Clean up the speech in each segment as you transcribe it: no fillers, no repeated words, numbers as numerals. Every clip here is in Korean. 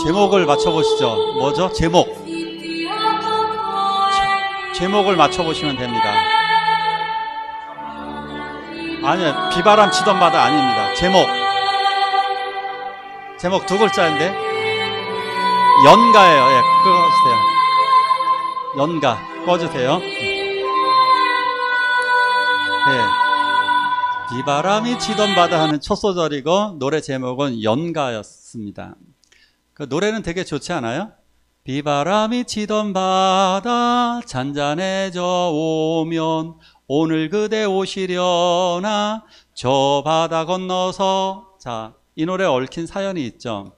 제목을 맞춰보시죠. 뭐죠? 제목을 맞춰보시면 됩니다. 아니요, 비바람 치던 바다 아닙니다. 제목 두 글자인데 연가예요. 예, 꺼주세요. 연가 꺼주세요. 네, 비바람이 치던 바다 하는 첫 소절이고 노래 제목은 연가였습니다. 그 노래는 되게 좋지 않아요? 비바람이 치던 바다 잔잔해져 오면 오늘 그대 오시려나 저 바다 건너서. 자, 이 노래에 얽힌 사연이 있죠.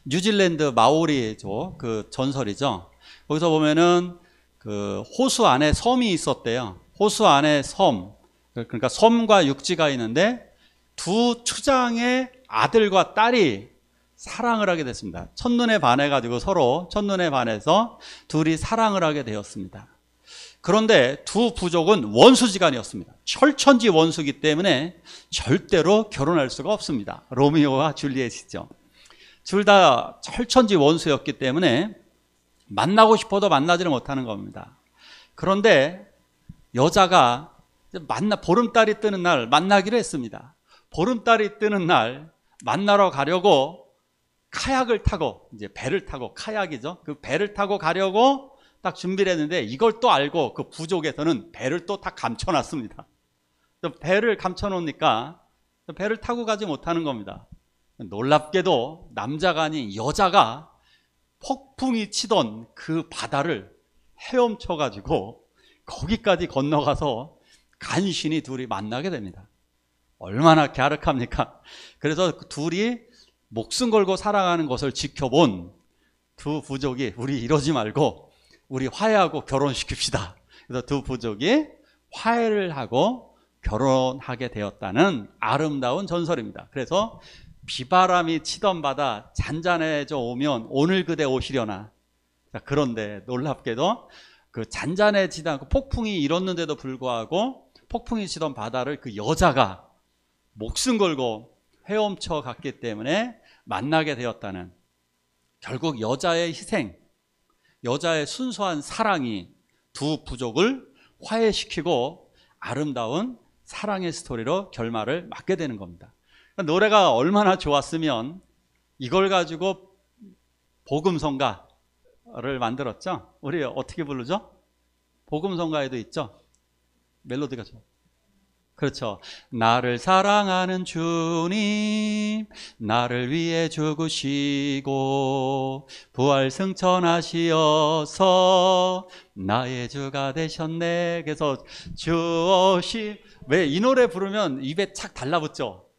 뉴질랜드 마오리족 그 전설이죠. 거기서 보면은 그 호수 안에 섬이 있었대요. 호수 안에 섬, 그러니까 섬과 육지가 있는데 두 추장의 아들과 딸이 사랑을 하게 됐습니다. 첫눈에 반해가지고 서로 첫눈에 반해서 둘이 사랑을 하게 되었습니다. 그런데 두 부족은 원수지간이었습니다. 철천지 원수기 때문에 절대로 결혼할 수가 없습니다. 로미오와 줄리엣이죠. 둘 다 철천지 원수였기 때문에 만나고 싶어도 만나지를 못하는 겁니다. 그런데 여자가 보름달이 뜨는 날 만나기로 했습니다. 보름달이 뜨는 날 만나러 가려고 카약을 타고, 이제 배를 타고, 카약이죠. 그 배를 타고 가려고 딱 준비를 했는데 이걸 또 알고 그 부족에서는 배를 또 다 감춰놨습니다. 배를 감춰놓으니까 배를 타고 가지 못하는 겁니다. 놀랍게도 남자가 아닌 여자가 폭풍이 치던 그 바다를 헤엄쳐가지고 거기까지 건너가서 간신히 둘이 만나게 됩니다. 얼마나 갸륵합니까? 그래서 둘이 목숨 걸고 살아가는 것을 지켜본 두 부족이 우리 이러지 말고 우리 화해하고 결혼시킵시다. 그래서 두 부족이 화해를 하고 결혼하게 되었다는 아름다운 전설입니다. 그래서 비바람이 치던 바다 잔잔해져 오면 오늘 그대 오시려나. 그런데 놀랍게도 그 잔잔해지지 않고 폭풍이 일었는데도 불구하고 폭풍이 치던 바다를 그 여자가 목숨 걸고 헤엄쳐 갔기 때문에 만나게 되었다는, 결국 여자의 희생, 여자의 순수한 사랑이 두 부족을 화해시키고 아름다운 사랑의 스토리로 결말을 맞게 되는 겁니다. 노래가 얼마나 좋았으면 이걸 가지고 복음성가를 만들었죠. 우리 어떻게 부르죠? 복음성가에도 있죠. 멜로디가 좋아요. 그렇죠. 나를 사랑하는 주님, 나를 위해 죽으시고 부활 승천하시어서 나의 주가 되셨네. 그래서 주오시, 왜 이 노래 부르면 입에 착 달라붙죠?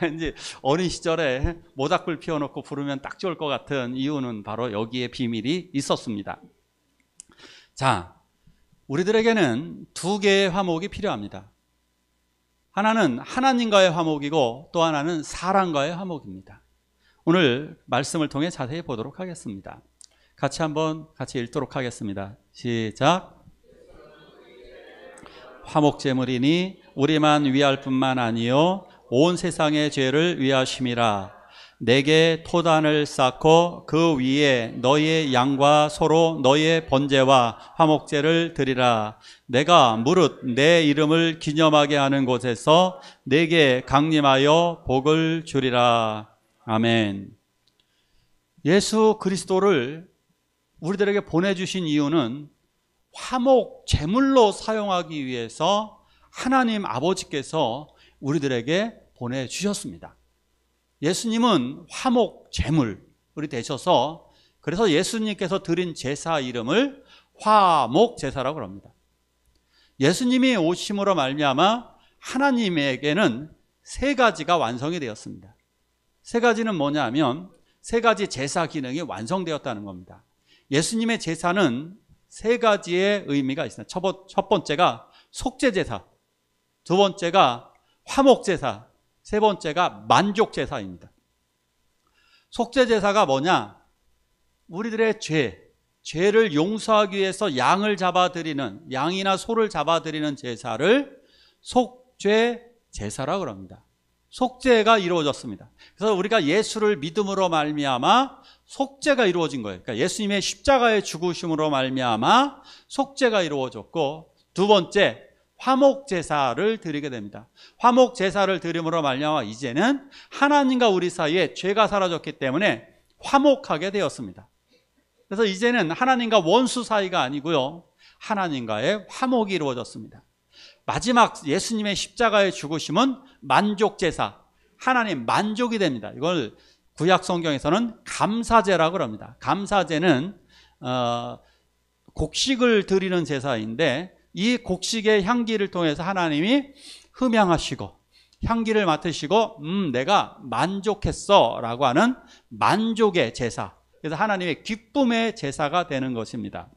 왠지 어린 시절에 모닥불 피워놓고 부르면 딱 좋을 것 같은 이유는 바로 여기에 비밀이 있었습니다. 자, 우리들에게는 두 개의 화목이 필요합니다. 하나는 하나님과의 화목이고 또 하나는 사람과의 화목입니다. 오늘 말씀을 통해 자세히 보도록 하겠습니다. 같이 읽도록 하겠습니다. 시작. 화목제물이니 우리만 위할 뿐만 아니요 온 세상의 죄를 위하심이라. 내게 토단을 쌓고 그 위에 너희의 양과 소로 너희의 번제와 화목제를 드리라. 내가 무릇 내 이름을 기념하게 하는 곳에서 내게 강림하여 복을 주리라. 아멘. 예수 그리스도를 우리들에게 보내주신 이유는 화목 제물로 사용하기 위해서 하나님 아버지께서 우리들에게 보내주셨습니다. 예수님은 화목 제물이 되셔서, 그래서 예수님께서 드린 제사 이름을 화목 제사라고 합니다. 예수님이 오심으로 말미암아 하나님에게는 세 가지가 완성이 되었습니다. 세 가지는 뭐냐면 세 가지 제사 기능이 완성되었다는 겁니다. 예수님의 제사는 세 가지의 의미가 있습니다. 첫 번째가 속죄제사, 두 번째가 화목제사, 세 번째가 만족제사입니다. 속죄제사가 뭐냐? 우리들의 죄를 용서하기 위해서 양을 잡아드리는, 양이나 소를 잡아드리는 제사를 속죄제사라고 합니다. 속죄가 이루어졌습니다. 그래서 우리가 예수를 믿음으로 말미암아 속죄가 이루어진 거예요. 그러니까 예수님의 십자가의 죽으심으로 말미암아 속죄가 이루어졌고, 두 번째, 화목제사를 드리게 됩니다. 화목제사를 드림으로 말미암아 이제는 하나님과 우리 사이에 죄가 사라졌기 때문에 화목하게 되었습니다. 그래서 이제는 하나님과 원수 사이가 아니고요, 하나님과의 화목이 이루어졌습니다. 마지막 예수님의 십자가의 죽으심은 만족제사, 하나님 만족이 됩니다. 이걸 구약 성경에서는 감사제라고 합니다. 감사제는 곡식을 드리는 제사인데, 이 곡식의 향기를 통해서 하나님이 흠양하시고 향기를 맡으시고 내가 만족했어 라고 하는 만족의 제사, 그래서 하나님의 기쁨의 제사가 되는 것입니다.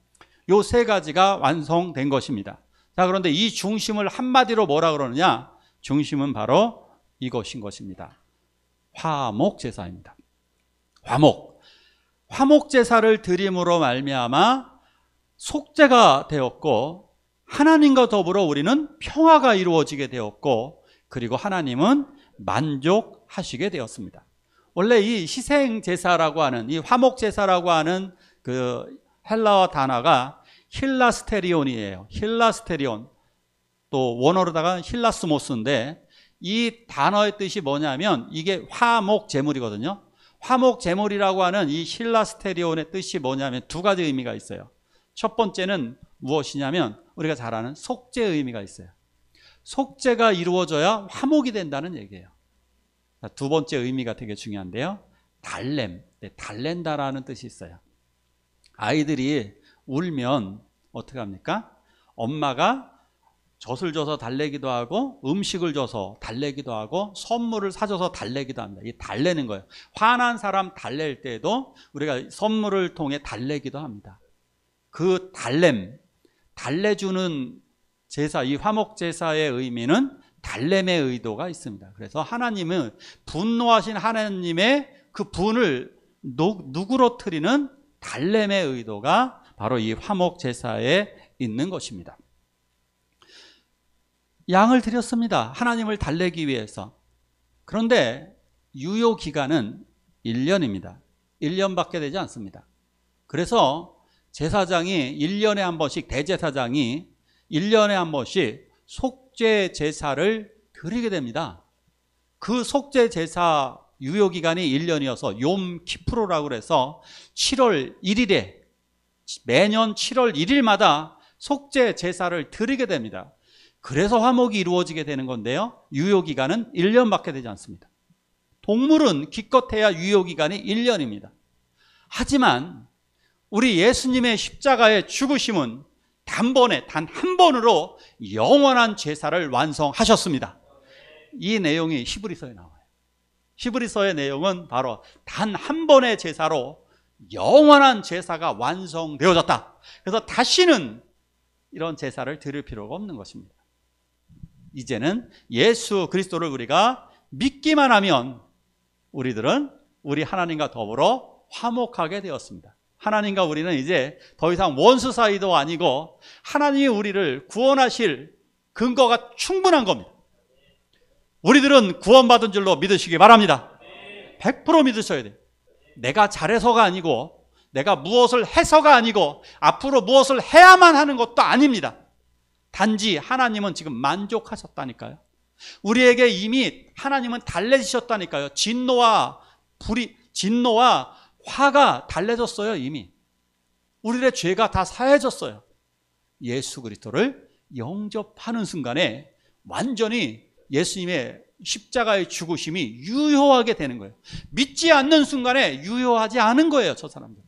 요 세 가지가 완성된 것입니다. 자, 그런데 이 중심을 한마디로 뭐라 그러느냐? 중심은 바로 이것인 것입니다. 화목제사입니다. 화목제사를 드림으로 말미암아 속죄가 되었고, 하나님과 더불어 우리는 평화가 이루어지게 되었고, 그리고 하나님은 만족하시게 되었습니다. 원래 이 희생제사라고 하는, 이 화목제사라고 하는 그 헬라어 단어가 힐라스테리온이에요. 힐라스테리온. 또 원어로다가 힐라스모스인데, 이 단어의 뜻이 뭐냐면 이게 화목제물이거든요. 화목제물이라고 하는 이 힐라스테리온의 뜻이 뭐냐면 두 가지 의미가 있어요. 첫 번째는 무엇이냐면 우리가 잘 아는 속죄의 의미가 있어요. 속죄가 이루어져야 화목이 된다는 얘기예요. 두 번째 의미가 되게 중요한데요, 달랜다라는 뜻이 있어요. 아이들이 울면 어떻게 합니까? 엄마가 젖을 줘서 달래기도 하고, 음식을 줘서 달래기도 하고, 선물을 사줘서 달래기도 합니다. 이 달래는 거예요. 화난 사람 달랠 때도 우리가 선물을 통해 달래기도 합니다. 그 달래주는 제사, 이 화목제사의 의미는 달램의 의도가 있습니다. 그래서 하나님은 분노하신 하나님의 그 분을 누그러뜨리는 달램의 의도가 바로 이 화목제사에 있는 것입니다. 양을 드렸습니다. 하나님을 달래기 위해서. 그런데 유효기간은 1년입니다. 1년밖에 되지 않습니다. 그래서 제사장이 1년에 한 번씩, 대제사장이 1년에 한 번씩 속죄 제사를 드리게 됩니다. 그 속죄 제사 유효기간이 1년이어서 욤 키프로라고 해서 7월 1일에, 매년 7월 1일마다 속죄 제사를 드리게 됩니다. 그래서 화목이 이루어지게 되는 건데요, 유효기간은 1년밖에 되지 않습니다. 동물은 기껏해야 유효기간이 1년입니다. 하지만 우리 예수님의 십자가의 죽으심은 단번에, 단 한 번으로 영원한 제사를 완성하셨습니다. 이 내용이 히브리서에 나와요. 히브리서의 내용은 바로 단 한 번의 제사로 영원한 제사가 완성되어졌다. 그래서 다시는 이런 제사를 드릴 필요가 없는 것입니다. 이제는 예수 그리스도를 우리가 믿기만 하면 우리들은 우리 하나님과 더불어 화목하게 되었습니다. 하나님과 우리는 이제 더 이상 원수 사이도 아니고 하나님이 우리를 구원하실 근거가 충분한 겁니다. 우리들은 구원받은 줄로 믿으시기 바랍니다. 100% 믿으셔야 돼요. 내가 잘해서가 아니고, 내가 무엇을 해서가 아니고, 앞으로 무엇을 해야만 하는 것도 아닙니다. 단지 하나님은 지금 만족하셨다니까요. 우리에게 이미 하나님은 달래주셨다니까요. 진노와 화가 달래졌어요. 이미 우리의 죄가 다 사해졌어요. 예수 그리스도를 영접하는 순간에 완전히 예수님의 십자가의 죽으심이 유효하게 되는 거예요. 믿지 않는 순간에 유효하지 않은 거예요. 저 사람들,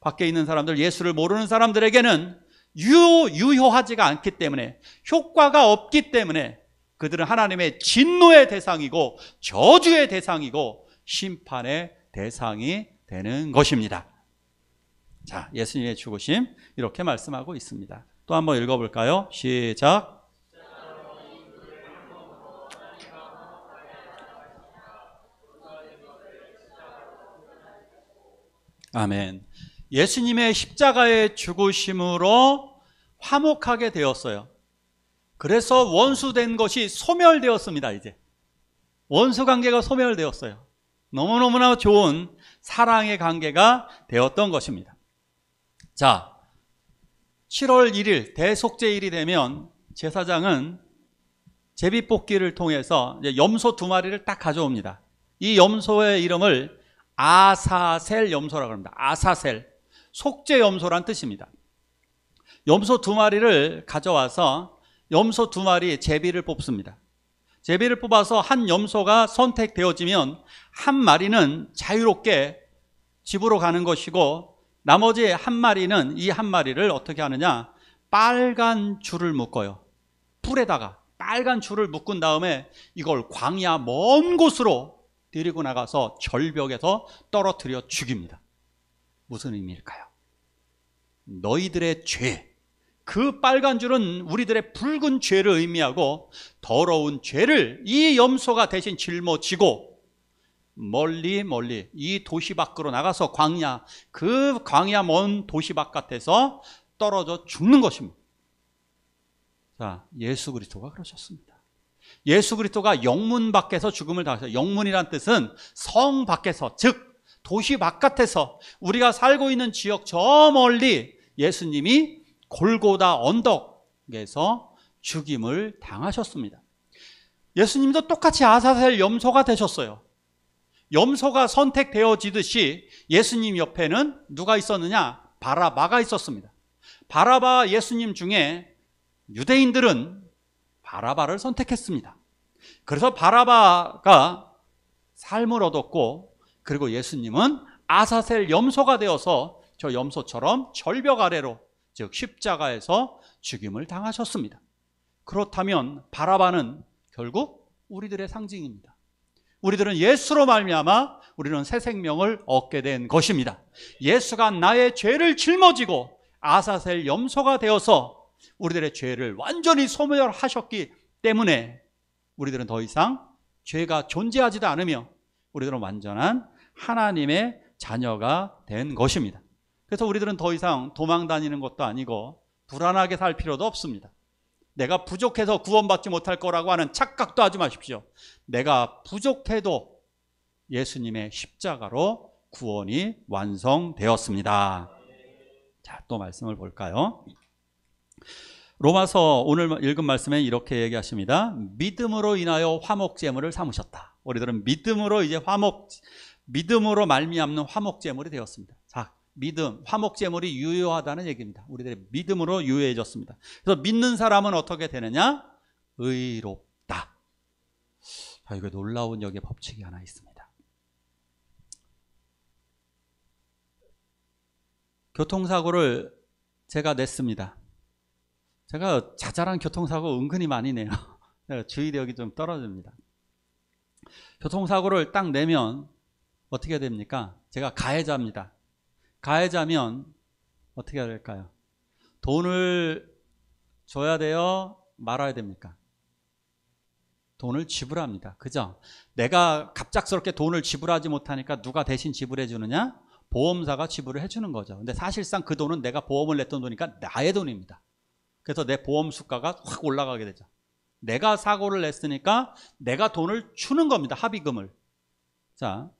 밖에 있는 사람들, 예수를 모르는 사람들에게는 유효하지가 않기 때문에, 효과가 없기 때문에 그들은 하나님의 진노의 대상이고 저주의 대상이고 심판의 대상이 되는 것입니다. 자, 예수님의 죽으심 이렇게 말씀하고 있습니다. 또 한번 읽어볼까요? 시작. 아멘. 예수님의 십자가의 죽으심으로 화목하게 되었어요. 그래서 원수된 것이 소멸되었습니다. 이제 원수 관계가 소멸되었어요. 너무너무나 좋은 사랑의 관계가 되었던 것입니다. 자, 7월 1일 대속죄일이 되면 제사장은 제비뽑기를 통해서 이제 염소 2마리를 딱 가져옵니다. 이 염소의 이름을 아사셀 염소라고 합니다. 아사셀, 속죄 염소란 뜻입니다. 염소 2마리를 가져와서 염소 2마리 제비를 뽑습니다. 제비를 뽑아서 한 염소가 선택되어지면 한 마리는 자유롭게 집으로 가는 것이고, 나머지 한 마리는, 이 한 마리를 어떻게 하느냐, 빨간 줄을 묶어요. 뿔에다가 빨간 줄을 묶은 다음에 이걸 광야 먼 곳으로 데리고 나가서 절벽에서 떨어뜨려 죽입니다. 무슨 의미일까요? 너희들의 죄, 그 빨간 줄은 우리들의 붉은 죄를 의미하고, 더러운 죄를 이 염소가 대신 짊어지고 멀리 이 도시 밖으로 나가서 광야, 그 광야 먼 도시 바깥에서 떨어져 죽는 것입니다. 자, 예수 그리스도가 그러셨습니다. 예수 그리스도가 영문 밖에서 죽음을 당하셨어요. 영문이란 뜻은 성 밖에서, 즉 도시 바깥에서, 우리가 살고 있는 지역 저 멀리 예수님이 골고다 언덕에서 죽임을 당하셨습니다. 예수님도 똑같이 아사셀 염소가 되셨어요. 염소가 선택되어지듯이 예수님 옆에는 누가 있었느냐? 바라바가 있었습니다. 바라바 예수님 중에 유대인들은 바라바를 선택했습니다. 그래서 바라바가 삶을 얻었고, 그리고 예수님은 아사셀 염소가 되어서 저 염소처럼 절벽 아래로, 즉 십자가에서 죽임을 당하셨습니다. 그렇다면 바라바는 결국 우리들의 상징입니다. 우리들은 예수로 말미암아 우리는 새 생명을 얻게 된 것입니다. 예수가 나의 죄를 짊어지고 아사셀 염소가 되어서 우리들의 죄를 완전히 소멸하셨기 때문에 우리들은 더 이상 죄가 존재하지도 않으며 우리들은 완전한 하나님의 자녀가 된 것입니다. 그래서 우리들은 더 이상 도망 다니는 것도 아니고 불안하게 살 필요도 없습니다. 내가 부족해서 구원받지 못할 거라고 하는 착각도 하지 마십시오. 내가 부족해도 예수님의 십자가로 구원이 완성되었습니다. 자, 또 말씀을 볼까요? 로마서 오늘 읽은 말씀에 이렇게 얘기하십니다. 믿음으로 인하여 화목제물을 삼으셨다. 우리들은 믿음으로 말미암는 화목제물이 되었습니다. 자, 믿음, 화목제물이 유효하다는 얘기입니다. 우리들의 믿음으로 유효해졌습니다. 그래서 믿는 사람은 어떻게 되느냐? 의롭다. 자, 이거 놀라운 여기에 법칙이 하나 있습니다. 교통사고를 제가 냈습니다. 제가 자잘한 교통사고 은근히 많이 내요. 주의력이 좀 떨어집니다. 교통사고를 딱 내면 어떻게 됩니까? 제가 가해자입니다. 가해자면 어떻게 해야 될까요? 돈을 줘야 돼요? 말아야 됩니까? 돈을 지불합니다. 그죠? 내가 갑작스럽게 돈을 지불하지 못하니까 누가 대신 지불해 주느냐? 보험사가 지불을 해주는 거죠. 근데 사실상 그 돈은 내가 보험을 냈던 돈이니까 나의 돈입니다. 그래서 내 보험 수가가 확 올라가게 되죠. 내가 사고를 냈으니까 내가 돈을 주는 겁니다. 합의금을. 자,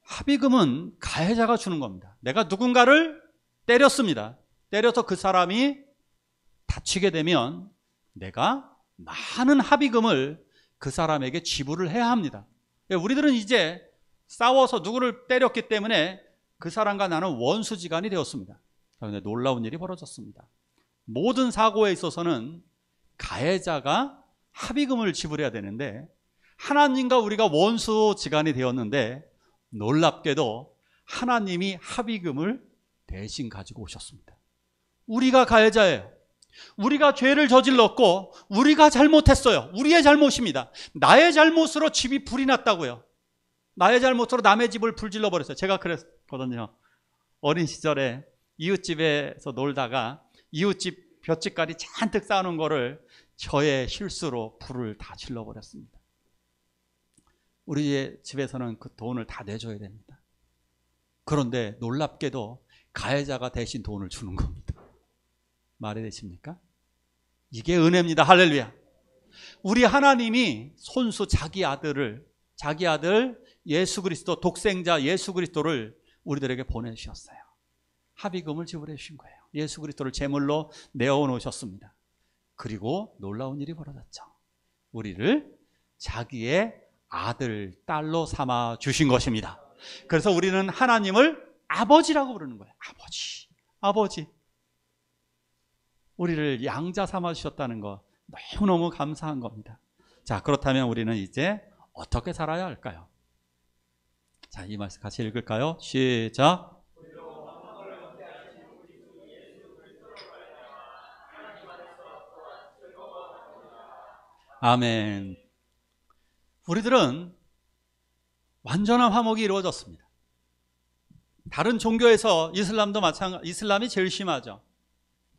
합의금은 가해자가 주는 겁니다. 내가 누군가를 때렸습니다. 때려서 그 사람이 다치게 되면 내가 많은 합의금을 그 사람에게 지불을 해야 합니다. 우리들은 이제 싸워서 누구를 때렸기 때문에 그 사람과 나는 원수지간이 되었습니다. 그런데 놀라운 일이 벌어졌습니다. 모든 사고에 있어서는 가해자가 합의금을 지불해야 되는데 하나님과 우리가 원수지간이 되었는데 놀랍게도 하나님이 합의금을 대신 가지고 오셨습니다. 우리가 가해자예요. 우리가 죄를 저질렀고 우리가 잘못했어요. 우리의 잘못입니다. 나의 잘못으로 집이 불이 났다고요. 나의 잘못으로 남의 집을 불질러 버렸어요. 제가 그랬거든요. 어린 시절에 이웃집에서 놀다가 이웃집 볏짚가리 잔뜩 쌓아놓은 거를 저의 실수로 불을 다 질러버렸습니다. 우리 집에서는 그 돈을 다 내줘야 됩니다. 그런데 놀랍게도 가해자가 대신 돈을 주는 겁니다. 말이 되십니까? 이게 은혜입니다. 할렐루야. 우리 하나님이 손수 자기 아들 예수 그리스도, 독생자 예수 그리스도를 우리들에게 보내주셨어요. 합의금을 지불해 주신 거예요. 예수 그리스도를 제물로 내어놓으셨습니다. 그리고 놀라운 일이 벌어졌죠. 우리를 자기의 아들, 딸로 삼아 주신 것입니다. 그래서 우리는 하나님을 아버지라고 부르는 거예요. 아버지. 우리를 양자 삼아 주셨다는 거 너무너무 감사한 겁니다. 자, 그렇다면 우리는 이제 어떻게 살아야 할까요? 자, 이 말씀 같이 읽을까요? 시작. 아멘. 우리들은 완전한 화목이 이루어졌습니다. 다른 종교에서 이슬람이 제일 심하죠.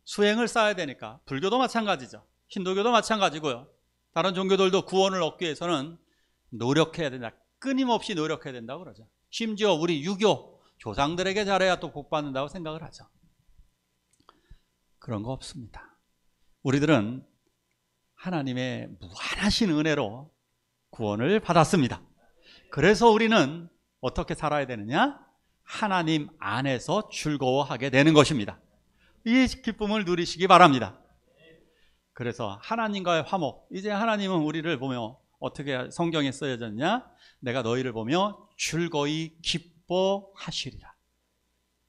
수행을 쌓아야 되니까. 불교도 마찬가지죠. 힌두교도 마찬가지고요. 다른 종교들도 구원을 얻기 위해서는 노력해야 된다. 끊임없이 노력해야 된다고 그러죠. 심지어 우리 유교 조상들에게 잘해야 또 복 받는다고 생각을 하죠. 그런 거 없습니다. 우리들은 하나님의 무한하신 은혜로 구원을 받았습니다. 그래서 우리는 어떻게 살아야 되느냐? 하나님 안에서 즐거워하게 되는 것입니다. 이 기쁨을 누리시기 바랍니다. 그래서 하나님과의 화목, 이제 하나님은 우리를 보며 어떻게 성경에 쓰여졌냐? 내가 너희를 보며 즐거이 기뻐하시리라.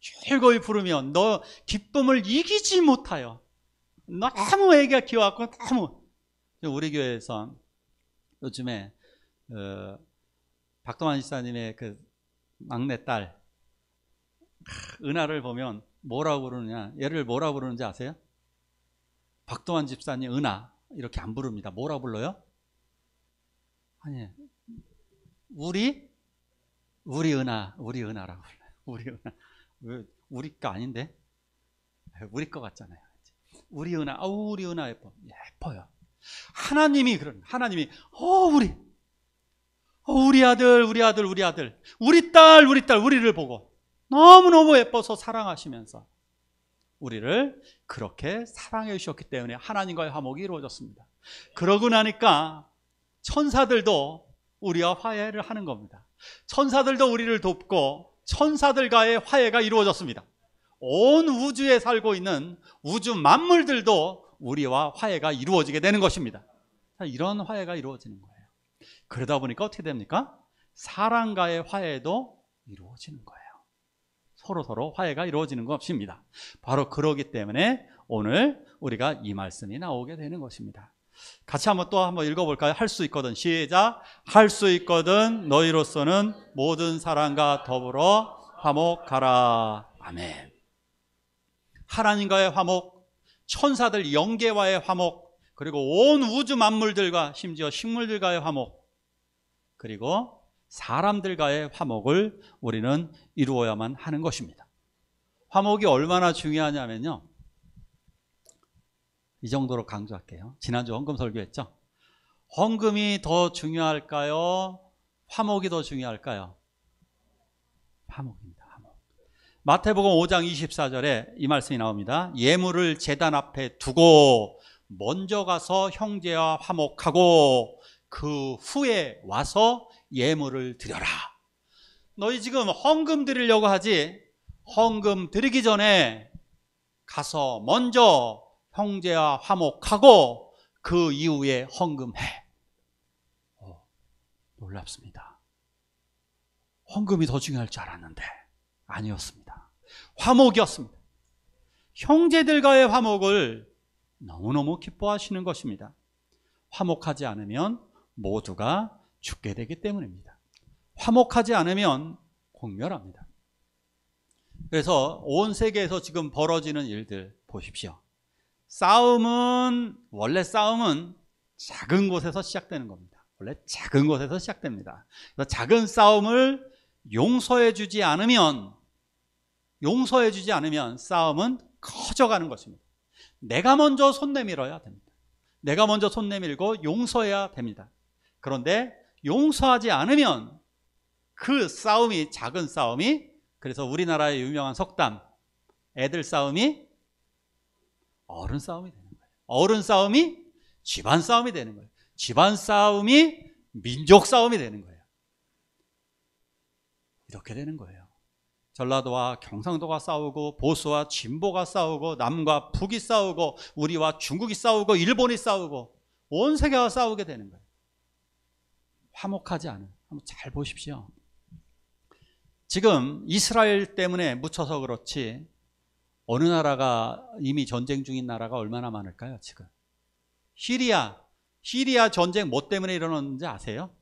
즐거이 부르면 너 기쁨을 이기지 못하여 너무 애가 키워갖고 너무. 우리 교회에서 요즘에 박동환 집사님의 그 막내딸 은하를 보면 뭐라고 부르느냐? 얘를 뭐라고 부르는지 아세요? 박동환 집사님 은하 이렇게 안 부릅니다. 뭐라고 불러요? 아니, 우리 은하라고 불러요. 우리 은하. 왜 우리 거 아닌데? 우리 거 같잖아요. 우리 은하, 우리 은하 예뻐요. 하나님이 우리 아들, 우리 딸, 우리를 보고 너무너무 예뻐서 사랑하시면서 우리를 그렇게 사랑해 주셨기 때문에 하나님과의 화목이 이루어졌습니다. 그러고 나니까 천사들도 우리와 화해를 하는 겁니다. 천사들도 우리를 돕고 천사들과의 화해가 이루어졌습니다. 온 우주에 살고 있는 우주 만물들도 우리와 화해가 이루어지게 되는 것입니다. 이런 화해가 이루어지는 거예요. 그러다 보니까 어떻게 됩니까? 사랑과의 화해도 이루어지는 거예요. 서로 화해가 이루어지는 것입니다. 바로 그러기 때문에 오늘 우리가 이 말씀이 나오게 되는 것입니다. 같이 한번 읽어볼까요? 할 수 있거든. 시작. 할 수 있거든 너희로서는 모든 사람과 더불어 화목하라. 아멘. 하나님과의 화목, 천사들 영계와의 화목, 그리고 온 우주 만물들과 심지어 식물들과의 화목, 그리고 사람들과의 화목을 우리는 이루어야만 하는 것입니다. 화목이 얼마나 중요하냐면요, 이 정도로 강조할게요. 지난주 헌금 설교했죠? 헌금이 더 중요할까요? 화목이 더 중요할까요? 화목입니다. 화목. 마태복음 5장 24절에 이 말씀이 나옵니다. 예물을 제단 앞에 두고 먼저 가서 형제와 화목하고 그 후에 와서 예물을 드려라. 너희 지금 헌금 드리려고 하지, 헌금 드리기 전에 가서 먼저 형제와 화목하고 그 이후에 헌금해. 놀랍습니다. 헌금이 더 중요할 줄 알았는데 아니었습니다. 화목이었습니다. 형제들과의 화목을 너무너무 기뻐하시는 것입니다. 화목하지 않으면 모두가 죽게 되기 때문입니다. 화목하지 않으면 공멸합니다. 그래서 온 세계에서 지금 벌어지는 일들 보십시오. 원래 싸움은 작은 곳에서 시작되는 겁니다. 원래 작은 곳에서 시작됩니다. 그래서 작은 싸움을 용서해 주지 않으면 싸움은 커져가는 것입니다. 내가 먼저 손 내밀어야 됩니다. 내가 먼저 손 내밀고 용서해야 됩니다. 그런데 용서하지 않으면 그 싸움이, 작은 싸움이, 그래서 우리나라의 유명한 속담, 애들 싸움이 어른 싸움이 되는 거예요. 어른 싸움이 집안 싸움이 되는 거예요. 집안 싸움이 민족 싸움이 되는 거예요. 이렇게 되는 거예요. 전라도와 경상도가 싸우고 보수와 진보가 싸우고 남과 북이 싸우고 우리와 중국이 싸우고 일본이 싸우고 온 세계가 싸우게 되는 거예요. 화목하지 않은. 한번 잘 보십시오. 지금 이스라엘 때문에 묻혀서 그렇지 어느 나라가 이미 전쟁 중인 나라가 얼마나 많을까요? 지금 시리아 전쟁 뭐 때문에 일어났는지 아세요?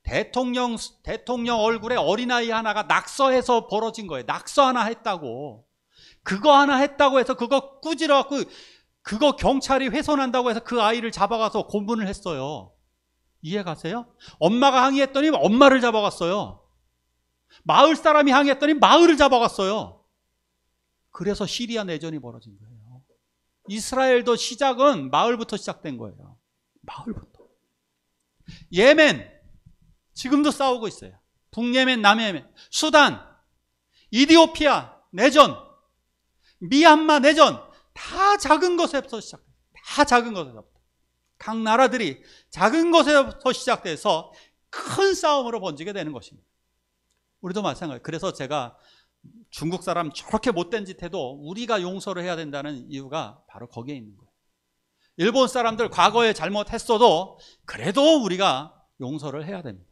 대통령 얼굴에 어린아이 하나가 낙서해서 벌어진 거예요. 낙서 하나 했다고. 그거 하나 했다고 해서 그거 꾸지러갖고 그거 경찰이 훼손한다고 해서 그 아이를 잡아가서 고문을 했어요. 이해 가세요? 엄마가 항의했더니 엄마를 잡아갔어요. 마을 사람이 항의했더니 마을을 잡아갔어요. 그래서 시리아 내전이 벌어진 거예요. 이스라엘도 시작은 마을부터 시작된 거예요. 마을부터. 예멘 지금도 싸우고 있어요. 북예멘, 남예멘, 수단, 이디오피아 내전, 미얀마 내전 다 작은 것에서 시작해요. 다 작은 것에서부터. 각 나라들이 작은 것에서 시작돼서 큰 싸움으로 번지게 되는 것입니다. 우리도 마찬가지예요. 그래서 제가 중국 사람 저렇게 못된 짓 해도 우리가 용서를 해야 된다는 이유가 바로 거기에 있는 거예요. 일본 사람들 과거에 잘못했어도 그래도 우리가 용서를 해야 됩니다.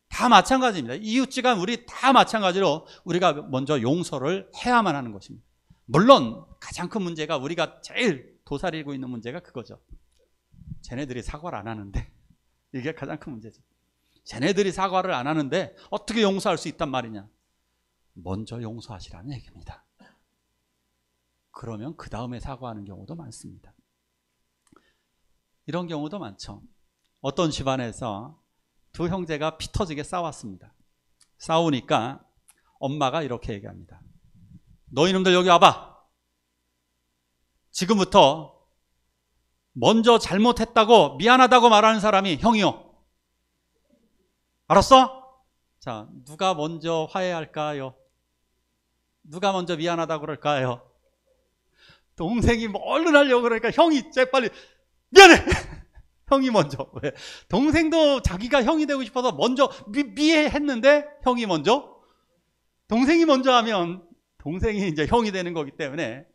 다 마찬가지입니다. 이웃지간 우리 다 마찬가지로 우리가 먼저 용서를 해야만 하는 것입니다. 물론 가장 큰 문제가 우리가 제일 도사리고 있는 문제가 그거죠. 쟤네들이 사과를 안 하는데 이게 가장 큰 문제죠. 쟤네들이 사과를 안 하는데 어떻게 용서할 수 있단 말이냐. 먼저 용서하시라는 얘기입니다. 그러면 그 다음에 사과하는 경우도 많습니다. 이런 경우도 많죠. 어떤 집안에서 두 형제가 피 터지게 싸웠습니다. 싸우니까 엄마가 이렇게 얘기합니다. 너희놈들 여기 와봐. 지금부터 먼저 잘못했다고 미안하다고 말하는 사람이 형이요. 알았어? 자, 누가 먼저 화해할까요? 누가 먼저 미안하다고 그럴까요? 동생이 얼른 하려고 그러니까 형이 재빨리 미안해! 형이 먼저. 왜? 동생도 자기가 형이 되고 싶어서 먼저 미해했는데 형이 먼저. 동생이 먼저 하면 동생이 이제 형이 되는 거기 때문에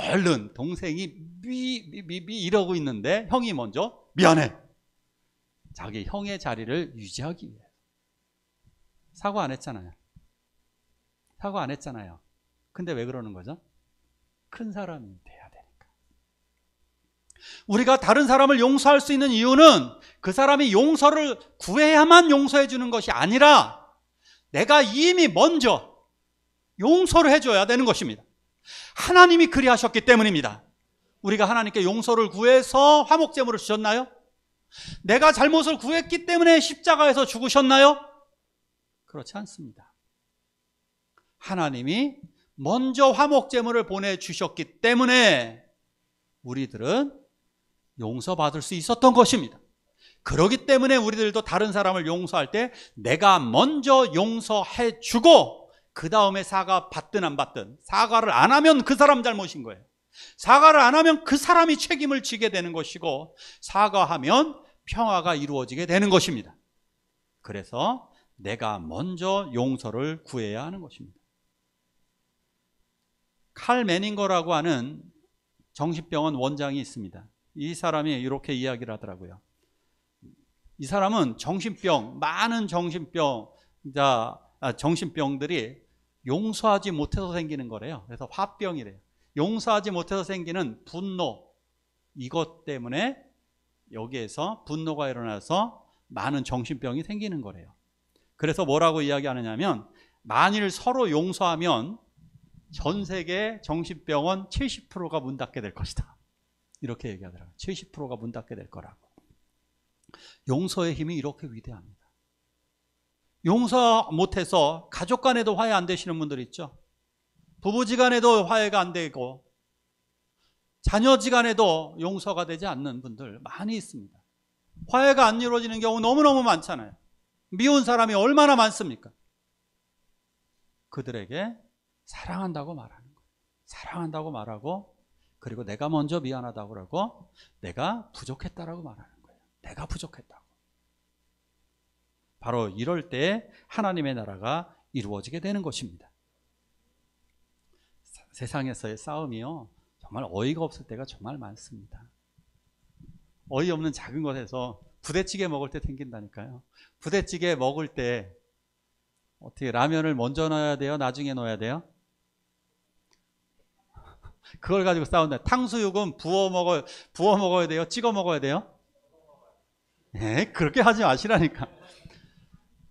얼른 동생이 이러고 있는데 형이 먼저 미안해. 자기 형의 자리를 유지하기 위해. 사과 안 했잖아요. 사과 안 했잖아요. 근데 왜 그러는 거죠? 큰 사람이 돼야 되니까. 우리가 다른 사람을 용서할 수 있는 이유는 그 사람이 용서를 구해야만 용서해 주는 것이 아니라 내가 이미 먼저 용서를 해줘야 되는 것입니다. 하나님이 그리하셨기 때문입니다. 우리가 하나님께 용서를 구해서 화목제물을 주셨나요? 내가 잘못을 구했기 때문에 십자가에서 죽으셨나요? 그렇지 않습니다. 하나님이 먼저 화목제물을 보내주셨기 때문에 우리들은 용서받을 수 있었던 것입니다. 그렇기 때문에 우리들도 다른 사람을 용서할 때 내가 먼저 용서해주고 그 다음에 사과 받든 안 받든, 사과를 안 하면 그 사람 잘못인 거예요. 사과를 안 하면 그 사람이 책임을 지게 되는 것이고 사과하면 평화가 이루어지게 되는 것입니다. 그래서 내가 먼저 용서를 구해야 하는 것입니다. 칼 매닝거라고 하는 정신병원 원장이 있습니다. 이 사람이 이렇게 이야기를 하더라고요. 이 사람은 많은 정신병들이 용서하지 못해서 생기는 거래요. 그래서 화병이래요. 용서하지 못해서 생기는 분노, 이것 때문에 여기에서 분노가 일어나서 많은 정신병이 생기는 거래요. 그래서 뭐라고 이야기하느냐면 만일 서로 용서하면 전 세계 정신병원 70%가 문 닫게 될 것이다. 이렇게 얘기하더라고요. 70%가 문 닫게 될 거라고. 용서의 힘이 이렇게 위대합니다. 용서 못해서 가족 간에도 화해 안 되시는 분들 있죠. 부부지간에도 화해가 안 되고 자녀지간에도 용서가 되지 않는 분들 많이 있습니다. 화해가 안 이루어지는 경우 너무너무 많잖아요. 미운 사람이 얼마나 많습니까? 그들에게 사랑한다고 말하는 거예요. 사랑한다고 말하고 그리고 내가 먼저 미안하다고 그러고 내가 부족했다라고 말하는 거예요. 내가 부족했다고. 바로 이럴 때 하나님의 나라가 이루어지게 되는 것입니다. 세상에서의 싸움이요, 정말 어이가 없을 때가 정말 많습니다. 어이없는 작은 것에서 부대찌개 먹을 때 생긴다니까요. 부대찌개 먹을 때 어떻게 라면을 먼저 넣어야 돼요? 나중에 넣어야 돼요? 그걸 가지고 싸운다. 탕수육은 부어 먹어야 돼요? 찍어 먹어야 돼요? 네, 그렇게 하지 마시라니까.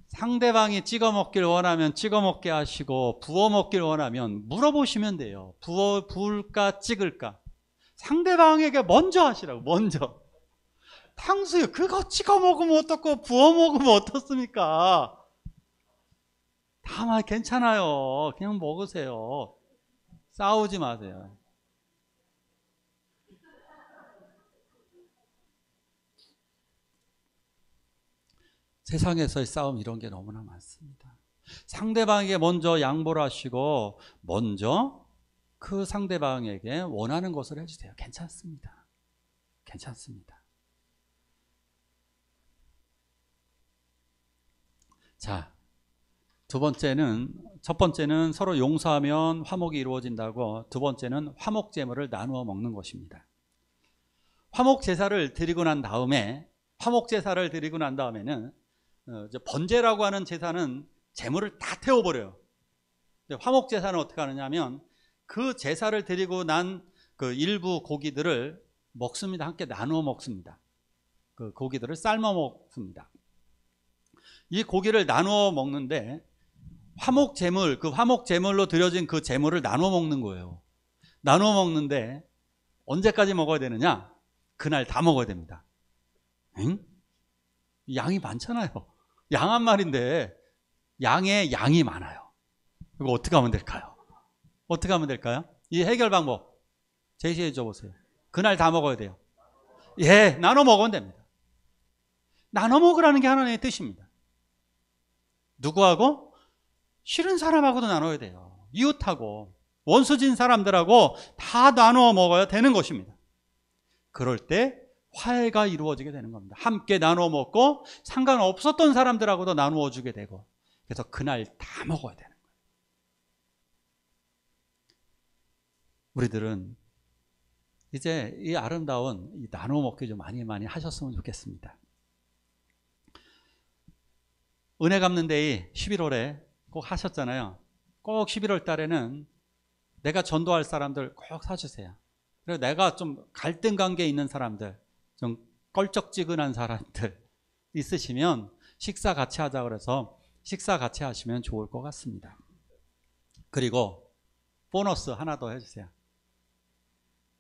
상대방이 찍어 먹길 원하면 찍어 먹게 하시고, 부어 먹길 원하면 물어보시면 돼요. 부을까 찍을까? 상대방에게 먼저 하시라고. 먼저. 탕수육 그거 찍어 먹으면 어떻고 부어 먹으면 어떻습니까? 다만 괜찮아요. 그냥 먹으세요. 싸우지 마세요. 세상에서의 싸움 이런 게 너무나 많습니다. 상대방에게 먼저 양보를 하시고 먼저 그 상대방에게 원하는 것을 해주세요. 괜찮습니다. 괜찮습니다. 자, 첫 번째는 서로 용서하면 화목이 이루어진다고, 두 번째는 화목제물을 나누어 먹는 것입니다. 화목제사를 드리고 난 다음에는 번제라고 하는 제사는 제물을 다 태워버려요. 화목제사는 어떻게 하느냐면 그 제사를 드리고 난 그 일부 고기들을 먹습니다. 함께 나누어 먹습니다. 그 고기들을 삶아 먹습니다. 이 고기를 나누어 먹는데 화목제물, 그 화목제물로 드려진 그 제물을 나누어 먹는 거예요. 나누어 먹는데 언제까지 먹어야 되느냐? 그날 다 먹어야 됩니다. 응? 양이 많잖아요. 양 한 마리인데 양에 양이 많아요. 이거 어떻게 하면 될까요? 어떻게 하면 될까요? 이 해결 방법 제시해 줘 보세요. 그날 다 먹어야 돼요. 예, 나눠 먹으면 됩니다. 나눠 먹으라는 게 하나님의 뜻입니다. 누구하고? 싫은 사람하고도 나눠야 돼요. 이웃하고 원수진 사람들하고 다 나눠 먹어야 되는 것입니다. 그럴 때 화해가 이루어지게 되는 겁니다. 함께 나눠 먹고 상관없었던 사람들하고도 나누어 주게 되고, 그래서 그날 다 먹어야 되는 거예요. 우리들은 이제 이 아름다운 이 나눠 먹기 좀 많이 하셨으면 좋겠습니다. 은혜 갚는 데이 11월에 꼭 하셨잖아요. 꼭 11월 달에는 내가 전도할 사람들 꼭 사주세요. 그리고 내가 좀 갈등 관계에 있는 사람들, 좀 껄쩍지근한 사람들 있으시면 식사 같이 하자 그래서 식사 같이 하시면 좋을 것 같습니다. 그리고 보너스 하나 더 해주세요.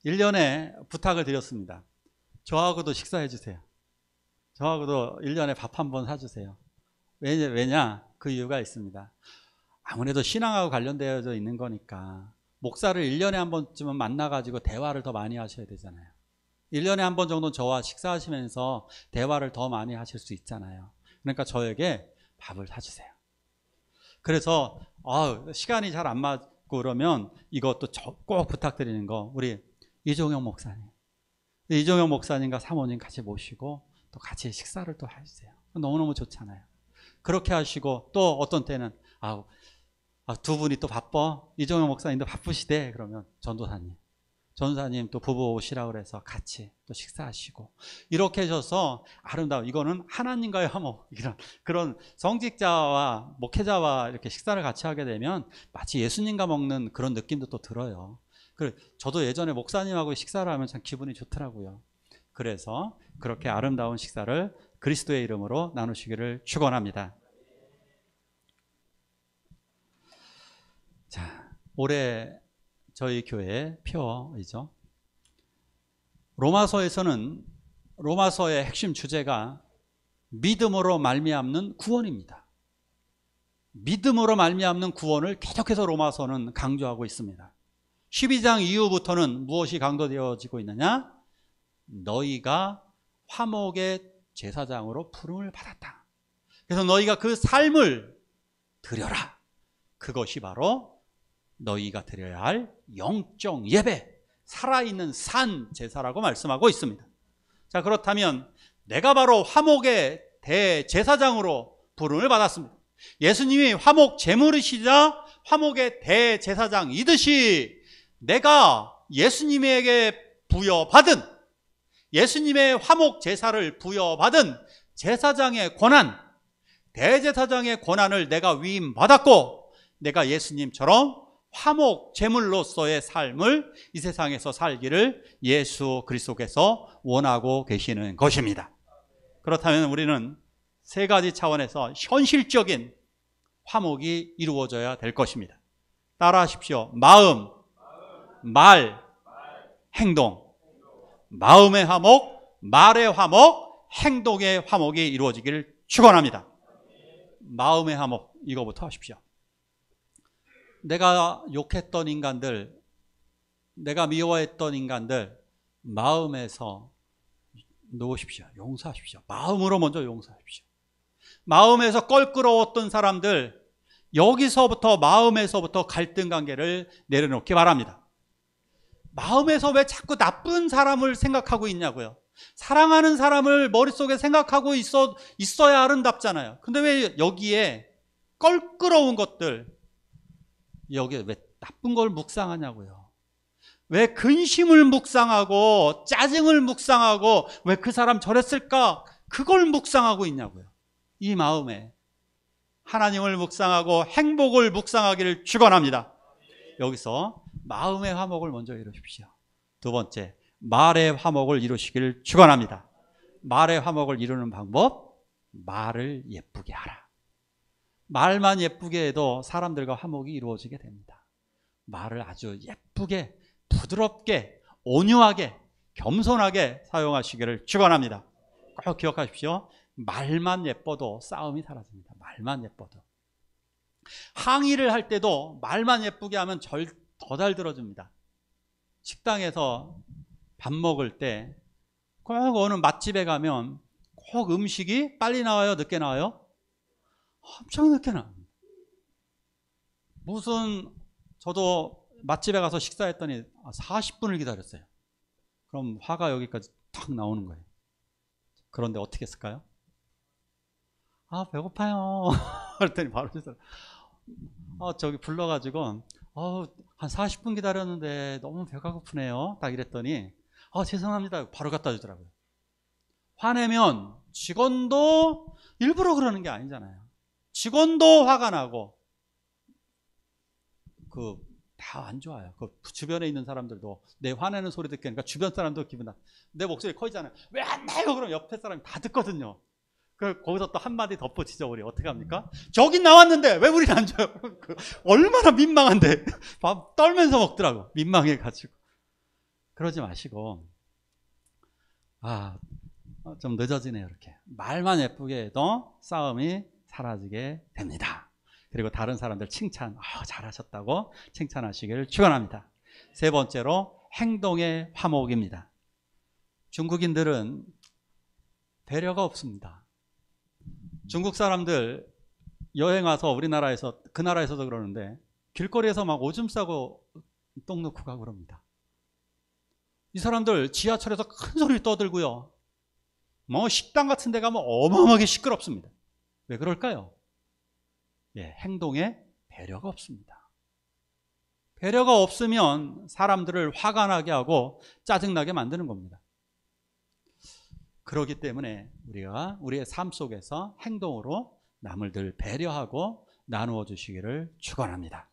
1년에 부탁을 드렸습니다. 저하고도 식사해 주세요. 저하고도 1년에 밥 한 번 사주세요. 왜냐? 그 이유가 있습니다. 아무래도 신앙하고 관련되어져 있는 거니까 목사를 1년에 한 번쯤은 만나가지고 대화를 더 많이 하셔야 되잖아요. 1년에 한 번 정도는 저와 식사하시면서 대화를 더 많이 하실 수 있잖아요. 그러니까 저에게 밥을 사주세요. 그래서 시간이 잘 안 맞고 그러면 이것도 꼭 부탁드리는 거, 우리 이종영 목사님과 사모님 같이 모시고 또 같이 식사를 또 하세요. 너무너무 좋잖아요. 그렇게 하시고, 또 어떤 때는 두 분이 또 바빠, 이종영 목사님도 바쁘시대 그러면 전도사님 또 부부 오시라 그래서 같이 또 식사하시고, 이렇게 하셔서 아름다운, 이거는 하나님과의 화목, 그런 성직자와 목회자와 이렇게 식사를 같이 하게 되면 마치 예수님과 먹는 그런 느낌도 또 들어요. 저도 예전에 목사님하고 식사를 하면 참 기분이 좋더라고요. 그래서 그렇게 아름다운 식사를 그리스도의 이름으로 나누시기를 축원합니다. 자, 올해 저희 교회 표이죠. 로마서의 핵심 주제가 믿음으로 말미암는 구원입니다. 믿음으로 말미암는 구원을 계속해서 로마서는 강조하고 있습니다. 12장 이후부터는 무엇이 강조되어지고 있느냐? 너희가 화목의 제사장으로 부름을 받았다. 그래서 너희가 그 삶을 드려라. 그것이 바로 너희가 드려야 할 영적 예배, 살아있는 산 제사라고 말씀하고 있습니다. 자, 그렇다면 내가 바로 화목의 대제사장으로 부름을 받았습니다. 예수님이 화목 제물이시자 화목의 대제사장이듯이 내가 예수님에게 부여받은, 예수님의 화목 제사를 부여받은 제사장의 권한, 대제사장의 권한을 내가 위임받았고, 내가 예수님처럼 화목 제물로서의 삶을 이 세상에서 살기를 예수 그리스도께서 원하고 계시는 것입니다. 그렇다면 우리는 세 가지 차원에서 현실적인 화목이 이루어져야 될 것입니다. 따라하십시오. 마음, 말, 행동. 마음의 화목, 말의 화목, 행동의 화목이 이루어지기를 축원합니다. 마음의 화목, 이거부터 하십시오. 내가 욕했던 인간들, 내가 미워했던 인간들 마음에서 놓으십시오. 용서하십시오. 마음으로 먼저 용서하십시오. 마음에서 껄끄러웠던 사람들, 여기서부터, 마음에서부터 갈등 관계를 내려놓기 바랍니다. 마음에서 왜 자꾸 나쁜 사람을 생각하고 있냐고요. 사랑하는 사람을 머릿속에 생각하고 있어야 아름답잖아요. 근데 왜 여기에 껄끄러운 것들, 여기에 왜 나쁜 걸 묵상하냐고요. 왜 근심을 묵상하고 짜증을 묵상하고 왜 그 사람 저랬을까, 그걸 묵상하고 있냐고요. 이 마음에 하나님을 묵상하고 행복을 묵상하기를 축원합니다. 여기서 마음의 화목을 먼저 이루십시오. 두 번째, 말의 화목을 이루시기를 축원합니다. 말의 화목을 이루는 방법, 말을 예쁘게 하라. 말만 예쁘게 해도 사람들과 화목이 이루어지게 됩니다. 말을 아주 예쁘게, 부드럽게, 온유하게, 겸손하게 사용하시기를 축원합니다. 꼭 기억하십시오. 말만 예뻐도 싸움이 사라집니다. 말만 예뻐도. 항의를 할 때도 말만 예쁘게 하면 더 잘 들어줍니다. 식당에서 밥 먹을 때 꼭 어느 맛집에 가면 꼭 음식이 빨리 나와요, 늦게 나와요? 엄청 늦게 나옵니다. 저도 맛집에 가서 식사했더니 40분을 기다렸어요. 그럼 화가 여기까지 탁 나오는 거예요. 그런데 어떻게 했을까요? 아, 배고파요. 그랬더니 바로 저기 불러가지고 한 40분 기다렸는데 너무 배가 고프네요. 딱 이랬더니 죄송합니다. 바로 갖다 주더라고요. 화내면 직원도 일부러 그러는 게 아니잖아요. 직원도 화가 나고 다 안 좋아요. 주변에 있는 사람들도 내 화내는 소리 듣니까 주변 사람도 기분 나. 내 목소리 커지잖아요. 왜 안 나요? 그럼 옆에 사람이 다 듣거든요. 거기서 또 한마디 덧붙이죠. 우리 어떻게 합니까? 저긴 나왔는데 왜 우리는 안 줘요? 얼마나 민망한데. 밥 떨면서 먹더라고. 민망해가지고. 그러지 마시고 좀 늦어지네요. 이렇게 말만 예쁘게 해도 싸움이 사라지게 됩니다. 그리고 다른 사람들 칭찬, 잘하셨다고 칭찬하시기를 축원합니다. 세 번째로 행동의 화목입니다. 중국인들은 배려가 없습니다. 중국 사람들 여행 와서 우리나라에서, 그 나라에서도 그러는데 길거리에서 막 오줌 싸고 똥 넣고 가고 그럽니다. 이 사람들 지하철에서 큰 소리 떠들고요. 식당 같은 데 가면 어마어마하게 시끄럽습니다. 왜 그럴까요? 행동에 배려가 없습니다. 배려가 없으면 사람들을 화가 나게 하고 짜증나게 만드는 겁니다. 그렇기 때문에 우리가 우리의 삶 속에서 행동으로 남을 늘 배려하고 나누어 주시기를 축원합니다.